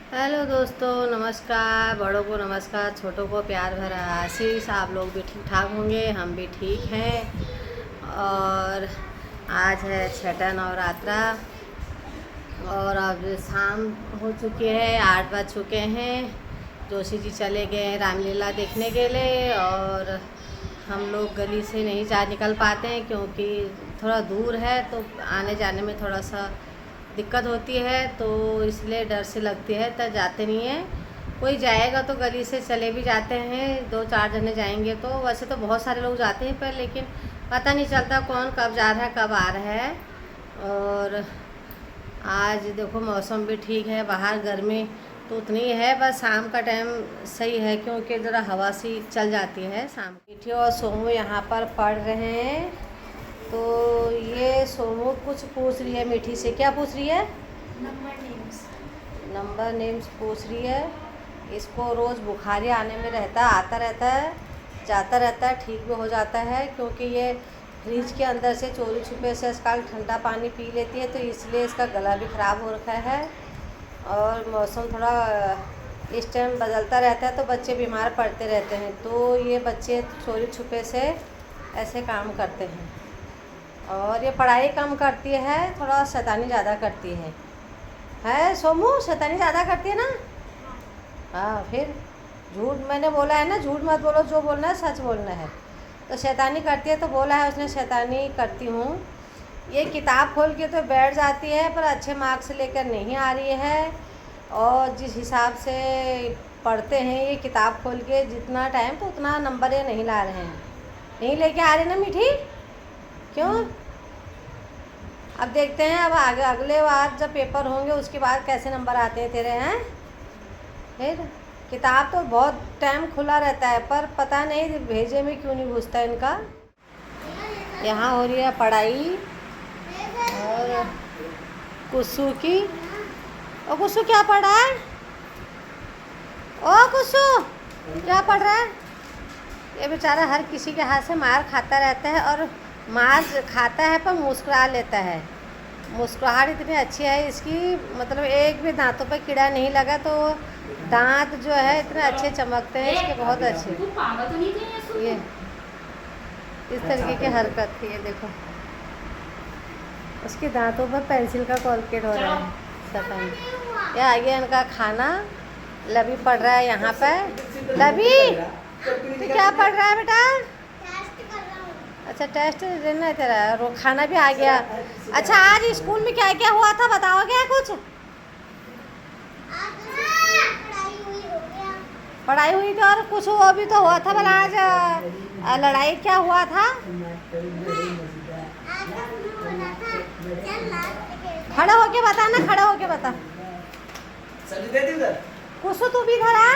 Hello दोस्तों, नमस्कार। बड़ों को नमस्कार, छोटों को प्यार भरा आशीष। आप लोग भी ठीक ठाक होंगे, हम भी ठीक हैं। और आज है छठा नवरात्रा और अब शाम हो चुकी है, 8 बज चुके हैं। जोशी जी चले गए रामलीला देखने के लिए और हम लोग गली से नहीं जा निकल पाते हैं क्योंकि थोड़ा दूर है, तो आने जाने में थोड़ा सा दिक्कत होती है, तो इसलिए डर से लगती है, तो जाते नहीं हैं। कोई जाएगा तो गली से चले भी जाते हैं, 2-4 जने जाएंगे तो। वैसे तो बहुत सारे लोग जाते हैं पर लेकिन पता नहीं चलता कौन कब जा रहा है कब आ रहा है। और आज देखो मौसम भी ठीक है, बाहर गर्मी तो उतनी है, बस शाम का टाइम सही है क्योंकि ज़रा हवा सी चल जाती है शाम की। मीठी और सोमू यहाँ पर पढ़ रहे हैं, तो ये सोमू कुछ पूछ रही है मीठी से। क्या पूछ रही है? नंबर नेम्स पूछ रही है। इसको रोज़ बुखार आने में रहता है, आता रहता है, जाता रहता है, ठीक भी हो जाता है क्योंकि ये फ्रिज के अंदर से चोरी छुपे से इसका ठंडा पानी पी लेती है, तो इसलिए इसका गला भी ख़राब हो रखा है। और मौसम थोड़ा इस टाइम बदलता रहता है तो बच्चे बीमार पड़ते रहते हैं, तो ये बच्चे चोरी छुपे से ऐसे काम करते हैं। और ये पढ़ाई कम करती है, थोड़ा शैतानी ज़्यादा करती है सोमू? शैतानी ज़्यादा करती है ना? हाँ, फिर झूठ मैंने बोला है ना, झूठ मत बोलो, जो बोलना है सच बोलना है। तो शैतानी करती है तो बोला है उसने शैतानी करती हूँ। ये किताब खोल के तो बैठ जाती है पर अच्छे मार्क्स लेकर नहीं आ रही है। और जिस हिसाब से पढ़ते हैं ये किताब खोल के जितना टाइम, तो उतना नंबर ये नहीं ला रहे हैं, नहीं लेके आ रहे ना मीठी? क्यों? अब देखते हैं, अब आगे अगले बार जब पेपर होंगे उसके बाद कैसे नंबर आते हैं तेरे। हैं फिर किताब तो बहुत टाइम खुला रहता है पर पता नहीं भेजे में क्यों नहीं घुसता इनका। यहाँ हो रही है पढ़ाई और कुसु की। ओ कुसु क्या पढ़ रहा है? ओ कुसु क्या पढ़ रहा है? ये बेचारा हर किसी के हाथ से मार खाता रहता है और मार खाता है पर मुस्कुरा लेता है। मुस्कुराहट इतनी अच्छी है इसकी, मतलब एक भी दांतों पर कीड़ा नहीं लगा, तो दांत जो है इतने अच्छे चमकते हैं इसके, बहुत अच्छे। ये इस तरीके की हरकत थी, ये देखो उसके दांतों पर पेंसिल का कॉलगेट हो रहा है। शैतान। ये आगे इनका खाना। लवी पढ़ रहा है यहाँ पर। लवी तो क्या पढ़ रहा है बेटा? अच्छा, टेस्ट देना है तेरा, और खाना भी आ गया। अच्छा, आज स्कूल में क्या क्या हुआ था बताओगे कुछ? पढ़ाई हुई थी और कुछ वो भी तो हुआ था, भला आज लड़ाई क्या हुआ था? खड़ा होके बता ना, खड़ा होके बता। कुछ तू भी खड़ा।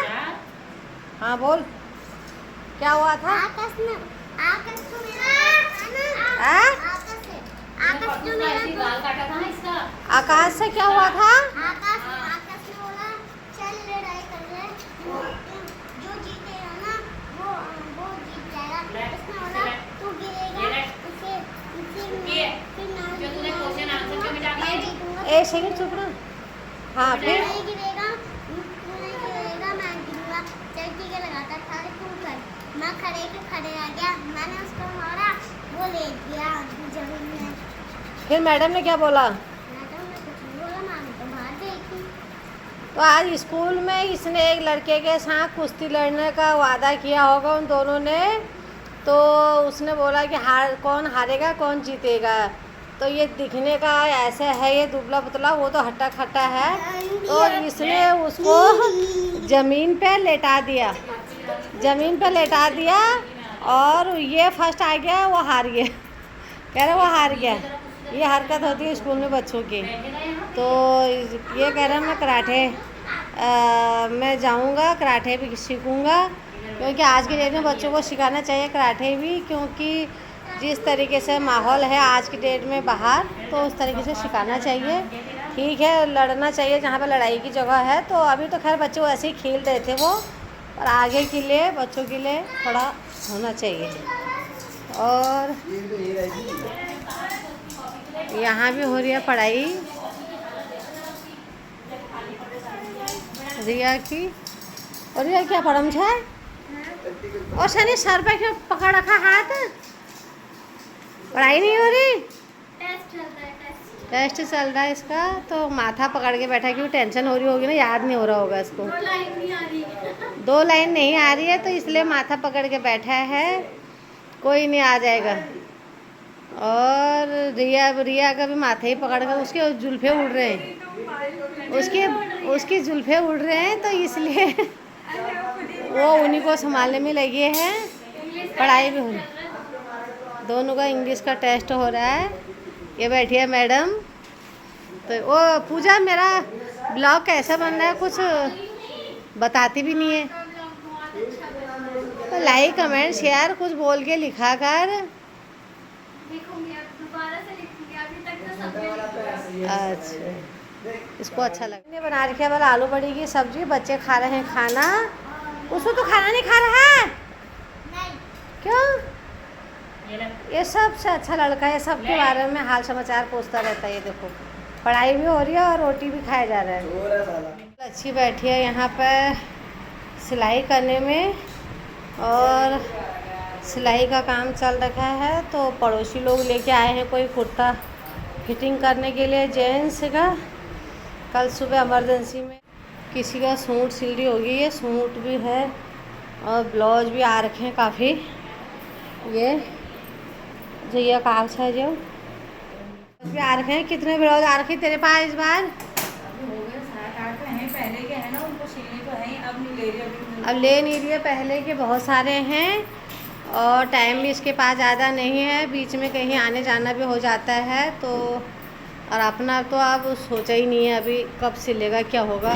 हाँ बोल, क्या हुआ था? आकाश से क्या हुआ था? एक सेकंड चुप ना। हाँ फिर खड़े आ गया, मैंने उसको मारा, वो ले गया जमीन में। फिर मैडम ने क्या बोला? मैडम ने कुछ नहीं बोला, मैंने तो बाहर देखी। तो आज स्कूल में इसने एक लड़के के साथ कुश्ती लड़ने का वादा किया होगा उन दोनों ने, तो उसने बोला कि कौन हारेगा कौन जीतेगा। तो ये दिखने का ऐसे है, ये दुबला पुतला, वो तो हट्टा खट्टा है, तो इसने उसको ज़मीन पे लेटा दिया, ज़मीन पे लेटा दिया और ये फर्स्ट आ गया, वो हार गया। कह रहे वो हार गया। ये हरकत होती है स्कूल में बच्चों की। तो ये कह रहा मैं कराटे मैं जाऊंगा, कराटे भी सीखूंगा, क्योंकि आज के डेट में बच्चों को सिखाना चाहिए कराटे भी, क्योंकि जिस तरीके से माहौल है आज की डेट में बाहर, तो उस तरीके से सिखाना चाहिए। ठीक है, लड़ना चाहिए जहाँ पर लड़ाई की जगह है। तो अभी तो खैर बच्चे ऐसे ही खेल रहे थे वो, पर आगे के लिए बच्चों के लिए थोड़ा होना चाहिए। और यहाँ भी हो रही है पढ़ाई। रिया की। और रिया क्या पड़म है? और शनि सर पे क्यों पकड़ रखा हाथ? पढ़ाई नहीं हो रही? टेस्ट चल रहा है इसका, तो माथा पकड़ के बैठा, क्यों टेंशन हो रही होगी ना, याद नहीं हो रहा होगा इसको। 2 लाइन नहीं आ रही है तो इसलिए माथा पकड़ के बैठा है। कोई नहीं, आ जाएगा। और रिया का भी माथा ही पकड़ कर, उसके जुल्फे उड़ रहे हैं, उसकी जुल्फे उड़ रहे हैं, तो इसलिए वो उन्हीं को संभालने में लगे हैं। पढ़ाई भी हो रही, दोनों का इंग्लिश का टेस्ट हो रहा है। ये बैठी है मैडम। तो वो पूजा, मेरा ब्लॉग कैसा बन रहा है कुछ बताती भी नहीं है। तो लाइक कमेंट शेयर कुछ बोल के लिखा कर। अच्छा, इसको अच्छा लगा। बना रखी है वाला आलू बड़ी की सब्जी, बच्चे खा रहे हैं खाना। उसको तो खाना नहीं खा रहा है। क्यों? ये सबसे अच्छा लड़का है, सबके बारे में हाल समाचार पूछता रहता है। ये देखो, पढ़ाई भी हो रही है और रोटी भी खाया जा रहा है। अच्छी बैठी है यहाँ पर सिलाई करने में, और सिलाई का काम चल रखा है। तो पड़ोसी लोग लेके आए हैं कोई कुर्ता फिटिंग करने के लिए जेंट्स का। कल सुबह इमरजेंसी में किसी का सूट सिल रही होगी, ये सूट भी है और ब्लाउज भी आ रखे हैं काफ़ी। ये जैया कागज है जो भी आ रखे हैं। कितने ब्लाउज आ रखे तेरे पास इस बार? हो गए 7-8 हैं, पहले के हैं ना, उनको सिलने तो हैं, अब नहीं ले रही। अब ले नहीं रही है, पहले के बहुत सारे हैं और टाइम भी इसके पास ज़्यादा नहीं है, बीच में कहीं आने जाना भी हो जाता है। तो और अपना तो अब सोचा ही नहीं है अभी कब सिलेगा क्या होगा।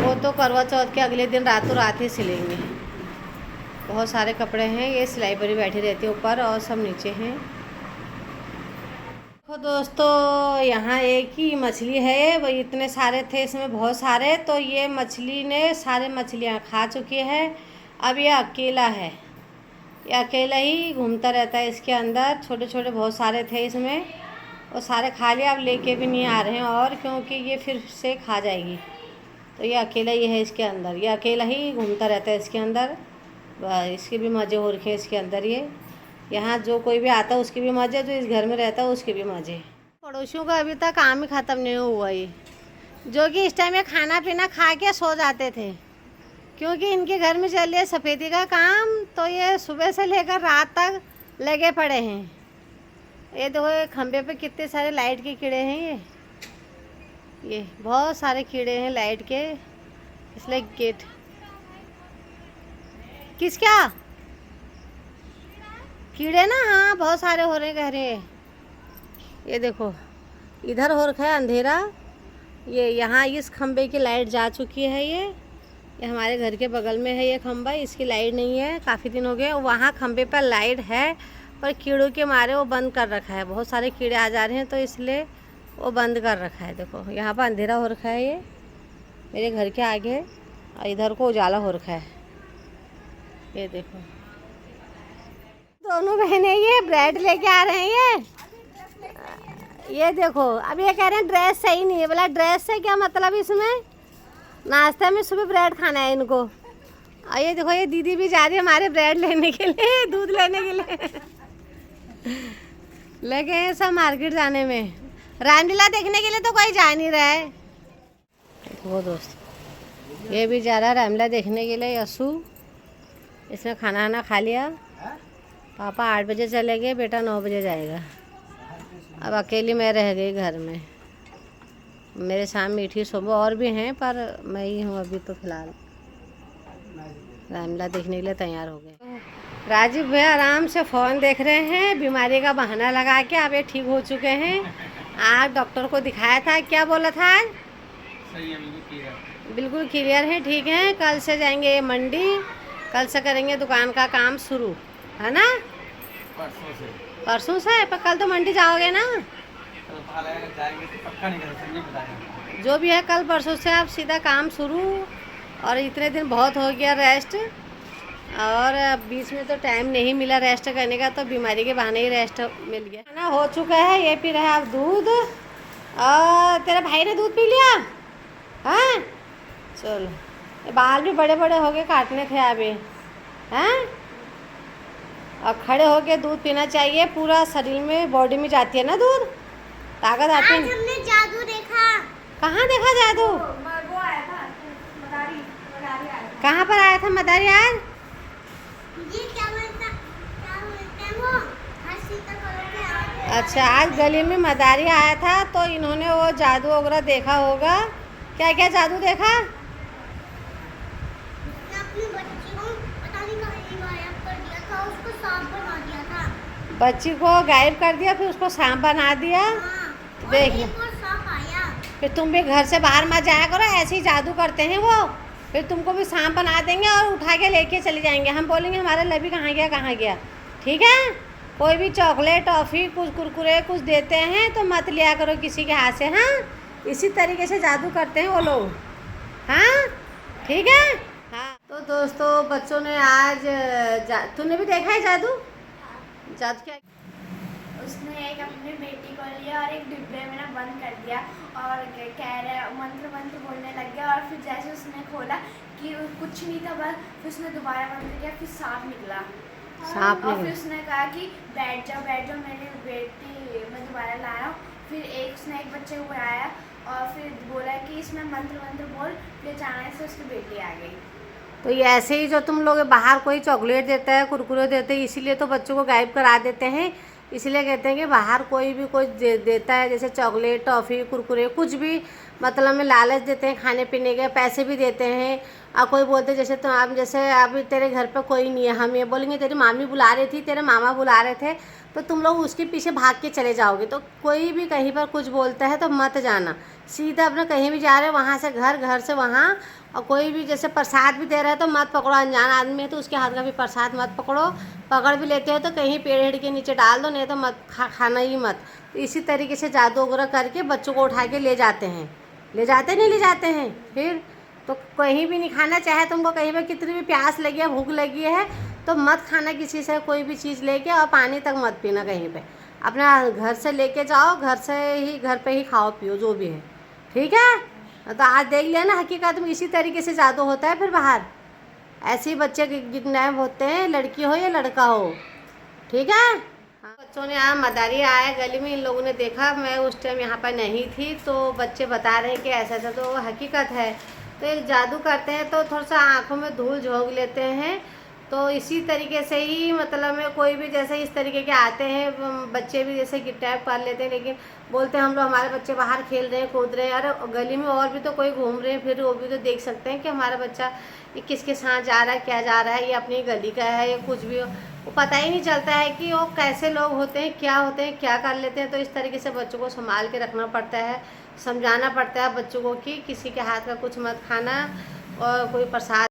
वो तो करवा चौथ के अगले दिन रातों रात ही सिलेंगे। बहुत सारे कपड़े हैं। ये सिलाई पर ही बैठी रहती है ऊपर और सब नीचे हैं। तो दोस्तों, यहाँ एक ही मछली है, वो इतने सारे थे इसमें बहुत सारे, तो ये मछली ने सारे मछलियाँ खा चुकी है। अब ये अकेला है, ये अकेला ही घूमता रहता है इसके अंदर। छोटे छोटे बहुत सारे थे इसमें, और सारे खा लिए। अब लेके भी नहीं आ रहे हैं और, क्योंकि ये फिर से खा जाएगी। तो ये अकेला ही है इसके अंदर, ये अकेला ही घूमता रहता है इसके अंदर। इसके भी मज़े हो रखे हैं इसके अंदर। ये यहाँ जो कोई भी आता है उसके भी मज़े, जो इस घर में रहता है उसके भी मज़े। पड़ोसियों का अभी तक काम ही ख़त्म नहीं हुआ ये, जो कि इस टाइम में खाना पीना खा के सो जाते थे, क्योंकि इनके घर में चल रही है सफ़ेदी का काम। तो ये सुबह से लेकर रात तक लगे पड़े हैं। ये देखो खंबे पे कितने सारे लाइट के कीड़े हैं। ये बहुत सारे कीड़े हैं लाइट के, इसलिए गेट किस क्या कीड़े ना, हाँ बहुत सारे हो रहे कह रहे हैं। ये देखो इधर हो रखा है अंधेरा। ये यहाँ इस खंबे की लाइट जा चुकी है। ये हमारे घर के बगल में है ये खंबा, इसकी लाइट नहीं है, काफ़ी दिन हो गए। वहाँ खंबे पर लाइट है, पर कीड़ों के मारे वो बंद कर रखा है। बहुत सारे कीड़े आ जा रहे हैं तो इसलिए वो बंद कर रखा है। देखो यहाँ पर अंधेरा हो रखा है ये मेरे घर के आगे, और इधर को उजाला हो रखा है। ये देखो दोनों बहनें ये ब्रेड लेके आ रहे हैं। ये देखो अब ये कह रहे हैं ड्रेस सही नहीं है। बोला ड्रेस से क्या मतलब, इसमें नाश्ते में सुबह ब्रेड खाना है इनको। और ये देखो ये दीदी भी जा रही है हमारे ब्रेड लेने के लिए, दूध लेने के लिए लगे हैं सब मार्केट जाने में। रामलीला देखने के लिए तो कोई जा नहीं रहा है। वो दोस्त ये भी जा रहा है रामलीला देखने के लिए। यशु इसने खाना वाना खा लिया। पापा 8 बजे चले गए, बेटा 9 बजे जाएगा। अब अकेली मैं रह गई घर में। मेरे सामने मीठी सुबह और भी हैं, पर मैं ही हूँ अभी तो फिलहाल। रामलीला देखने के लिए तैयार हो गए। राजीव भैया आराम से फ़ोन देख रहे हैं, बीमारी का बहाना लगा के। अब ये ठीक हो चुके हैं। आज डॉक्टर को दिखाया था, क्या बोला था आज? सही है, बिल्कुल क्लियर है, ठीक है। कल से जाएंगे ये मंडी, कल से करेंगे दुकान का काम शुरू, है ना? परसों से पर कल तो मंडी जाओगे ना? जाएंगे तो पक्का नहीं कर सकते, जो भी है कल परसों से आप सीधा काम शुरू। और इतने दिन बहुत हो गया रेस्ट, और बीच में तो टाइम नहीं मिला रेस्ट करने का, तो बीमारी के बहाने ही रेस्ट मिल गया। खाना हो चुका है, ये पी रहा है आप दूध। और तेरा भाई ने दूध पी लिया? हाँ चलो बाल भी बड़े बड़े हो गए, काटने थे अभी, हैं? और खड़े होके दूध पीना चाहिए, पूरा शरीर में बॉडी में जाती है ना दूध, ताकत आती है। आज हमने जादू देखा। कहाँ देखा जादू? वो आया था मदारी आया था। कहाँ पर आया था मदारी आज? ये क्या बोलते हैं वो हंसी तक के आगे। अच्छा, आज गली में मदारी आया था तो इन्होंने वो जादू वगैरह देखा होगा। क्या क्या जादू देखा? उसने अपनी बच्ची को पता नहीं कहीं गायब कर दिया था, उसको सांप बना दिया था। बच्ची को गायब कर दिया, फिर उसको सांप बना दिया। हाँ, और देख लो। एक और सांप आया। फिर तुम भी घर से बाहर मत जाया करो, ऐसे ही जादू करते हैं वो। फिर तुमको भी सांप बना देंगे और उठा के लेके चले जाएंगे। हम बोलेंगे हमारा लवी कहाँ गया कहाँ गया। ठीक है? कोई भी चॉकलेट, टॉफ़ी, कुछ कुरकुरे कुछ देते हैं तो मत लिया करो किसी के हाथ से। हाँ, इसी तरीके से जादू करते हैं वो लोग। हाँ, ठीक है। हाँ, तो दोस्तों बच्चों ने आज तूने भी देखा है जादू? जादू क्या? उसने एक अपनी बेटी को लिया और एक डिब्बे में ना बंद कर दिया और कह रहे मंत्र मंत्र बोलने लग गया। और फिर जैसे उसने खोला कि कुछ नहीं था, बस फिर उसने दोबारा बंद किया, फिर सांप निकला। सांप और फिर निकला। उसने कहा कि बैठ जाओ मेरी बेटी मैं दोबारा लाया हूँ। फिर उसने एक बच्चे को बुलाया और फिर बोला कि इसमें मंत्र बोल, फिर अचानक से उसकी बेटी आ गई। तो ये ऐसे ही जो तुम लोग बाहर कोई चॉकलेट देता है, कुरकुरे देते हैं, इसीलिए तो बच्चों को गायब करा देते हैं। इसलिए कहते हैं कि बाहर कोई भी कुछ देता है, जैसे चॉकलेट, टॉफ़ी, कुरकुरे, कुछ भी मतलब में लालच देते हैं खाने पीने के, पैसे भी देते हैं। और कोई बोलते हैं जैसे तो आप जैसे अभी तेरे घर पे कोई नहीं है, हम ये बोलेंगे तेरी मामी बुला रही थी, तेरे मामा बुला रहे थे, तो तुम लोग उसके पीछे भाग के चले जाओगे। तो कोई भी कहीं पर कुछ बोलता है तो मत जाना, सीधा अपना कहीं भी जा रहे हो वहाँ से घर, घर से वहाँ। और कोई भी जैसे प्रसाद भी दे रहा है तो मत पकड़ो, अनजान आदमी है तो उसके हाथ का भी प्रसाद मत पकड़ो। पकड़ भी लेते हो तो कहीं पेड़ हेड़ के नीचे डाल दो, नहीं तो मत खाना ही मत। तो इसी तरीके से जादू वगैरह करके बच्चों को उठा के ले जाते हैं, ले जाते हैं। फिर तो कहीं भी नहीं खाना, चाहे तुमको कहीं पर कितनी भी प्यास लगी है, भूख लगी है, तो मत खाना किसी से कोई भी चीज़ लेके, और पानी तक मत पीना कहीं पे। अपना घर से लेके जाओ, घर से ही घर पे ही खाओ पियो जो भी है। ठीक है? तो आज देख लिया ना, हकीकत में इसी तरीके से जादू होता है। फिर बाहर ऐसे ही बच्चे किडनैप होते हैं, लड़की हो या लड़का हो। ठीक है? हाँ, बच्चों ने आज मदारी आया गली में, इन लोगों ने देखा, मैं उस टाइम यहाँ पर नहीं थी, तो बच्चे बता रहे हैं कि ऐसा ऐसा, तो हकीकत है। तो एक जादू करते हैं तो थोड़ा सा आँखों में धूल झोंक लेते हैं। तो इसी तरीके से ही मतलब में कोई भी जैसे इस तरीके के आते हैं बच्चे भी, जैसे किडनैप कर लेते हैं। लेकिन बोलते हैं हम लोग हमारे बच्चे बाहर खेल रहे हैं, कूद रहे हैं, अरे गली में और भी तो कोई घूम रहे हैं, फिर वो भी तो देख सकते हैं कि हमारा बच्चा ये किसके साथ जा रहा है, क्या जा रहा है, ये अपनी गली का है या कुछ भी हो। वो पता ही नहीं चलता है कि वो कैसे लोग होते हैं, क्या होते हैं, क्या कर लेते हैं। तो इस तरीके से बच्चों को संभाल के रखना पड़ता है, समझाना पड़ता है बच्चों को कि किसी के हाथ का कुछ मत खाना और कोई प्रसाद